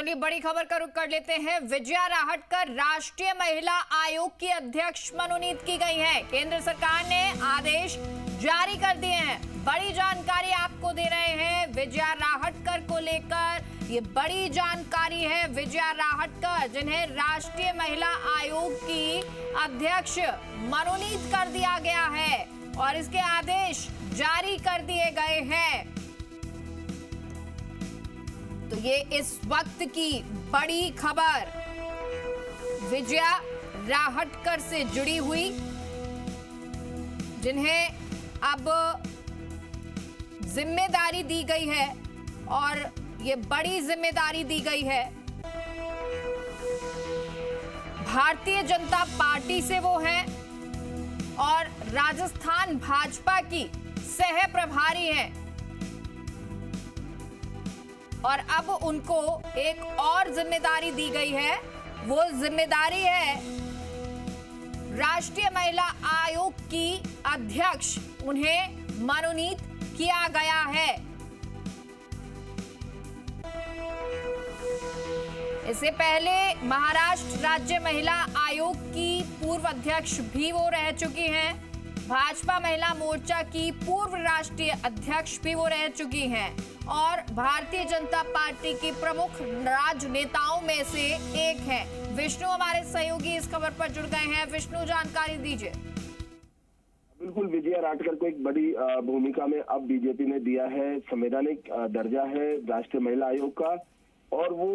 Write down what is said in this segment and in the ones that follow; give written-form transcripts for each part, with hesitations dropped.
चलिए बड़ी खबर का रुख कर लेते हैं। विजया राहटकर राष्ट्रीय महिला आयोग की अध्यक्ष मनोनीत की गई है। केंद्र सरकार ने आदेश जारी कर दिए हैं। बड़ी जानकारी आपको दे रहे हैं विजया राहटकर को लेकर। ये बड़ी जानकारी है विजया राहटकर, जिन्हें राष्ट्रीय महिला आयोग की अध्यक्ष मनोनीत कर दिया गया है और इसके आदेश जारी कर दिए गए हैं। तो ये इस वक्त की बड़ी खबर विजया राहटकर से जुड़ी हुई, जिन्हें अब जिम्मेदारी दी गई है और ये बड़ी जिम्मेदारी दी गई है। भारतीय जनता पार्टी से वो हैं और राजस्थान भाजपा की सह प्रभारी हैं और अब उनको एक और जिम्मेदारी दी गई है। वो जिम्मेदारी है राष्ट्रीय महिला आयोग की अध्यक्ष, उन्हें मनोनीत किया गया है। इससे पहले महाराष्ट्र राज्य महिला आयोग की पूर्व अध्यक्ष भी वो रह चुकी हैं। भाजपा महिला मोर्चा की पूर्व राष्ट्रीय अध्यक्ष भी वो रह चुकी हैं और भारतीय जनता पार्टी की प्रमुख राजनेताओं में से एक हैं। विष्णु हमारे सहयोगी इस खबर पर जुड़ गए हैं। विष्णु, जानकारी दीजिए। बिल्कुल, विजया राहटकर को एक बड़ी भूमिका में अब बीजेपी ने दिया है। संवैधानिक दर्जा है राष्ट्रीय महिला आयोग का और वो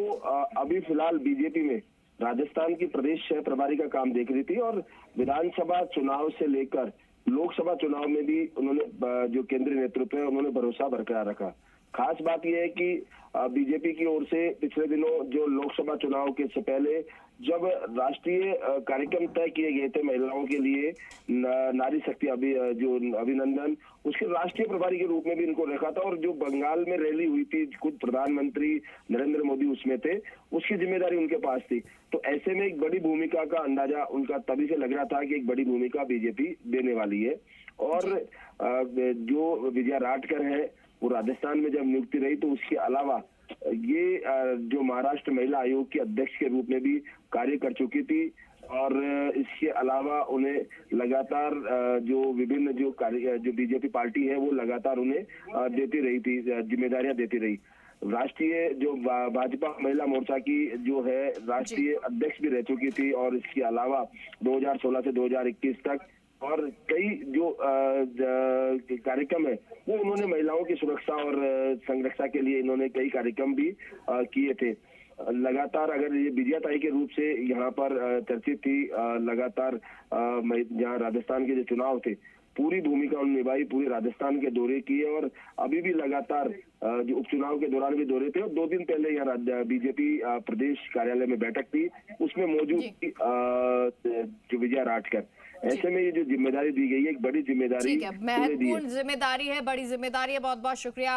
अभी फिलहाल बीजेपी में राजस्थान की प्रदेश प्रभारी का काम देख रही थी और विधानसभा चुनाव से लेकर लोकसभा चुनाव में भी उन्होंने जो केंद्रीय नेतृत्व है उन्होंने भरोसा बरकरार रखा। खास बात यह है कि बीजेपी की ओर से पिछले दिनों जो लोकसभा चुनाव के से पहले जब राष्ट्रीय कार्यक्रम तय किए गए थे महिलाओं के लिए, नारी शक्ति जो अभिनंदन, उसके राष्ट्रीय प्रभारी के रूप में भी इनको रखा था और जो बंगाल में रैली हुई थी, खुद प्रधानमंत्री नरेंद्र मोदी उसमें थे, उसकी जिम्मेदारी उनके पास थी। तो ऐसे में एक बड़ी भूमिका का अंदाजा उनका तभी से लग रहा था कि एक बड़ी भूमिका बीजेपी देने वाली है। और जो विजया राहटकर है वो राजस्थान में जब नियुक्ति रही तो उसके अलावा ये जो महाराष्ट्र महिला आयोग के अध्यक्ष के रूप में भी कार्य कर चुकी थी और इसके अलावा उन्हें लगातार जो विभिन्न जो बीजेपी पार्टी है वो लगातार उन्हें देती रही थी, जिम्मेदारियां देती रही। राष्ट्रीय जो भाजपा महिला मोर्चा की जो है राष्ट्रीय अध्यक्ष भी रह चुकी थी और इसके अलावा 2016 से 2021 तक और कई जो कार्यक्रम है वो उन्होंने महिलाओं की सुरक्षा और संरक्षा के लिए इन्होंने कई कार्यक्रम भी किए थे। लगातार अगर ये विजयाताई के रूप से यहाँ पर चर्चित थी, लगातार जहाँ राजस्थान के जो चुनाव थे पूरी भूमिका उन्होंने निभाई, पूरी राजस्थान के दौरे किए और अभी भी लगातार जो उपचुनाव के दौरान भी दौरे थे और 2 दिन पहले यहाँ बीजेपी प्रदेश कार्यालय में बैठक थी, उसमें मौजूद थी जो विजया राहटकर। ऐसे में ये जो जिम्मेदारी दी गई है एक बड़ी जिम्मेदारी, महत्वपूर्ण जिम्मेदारी है, बड़ी जिम्मेदारी है। बहुत बहुत शुक्रिया।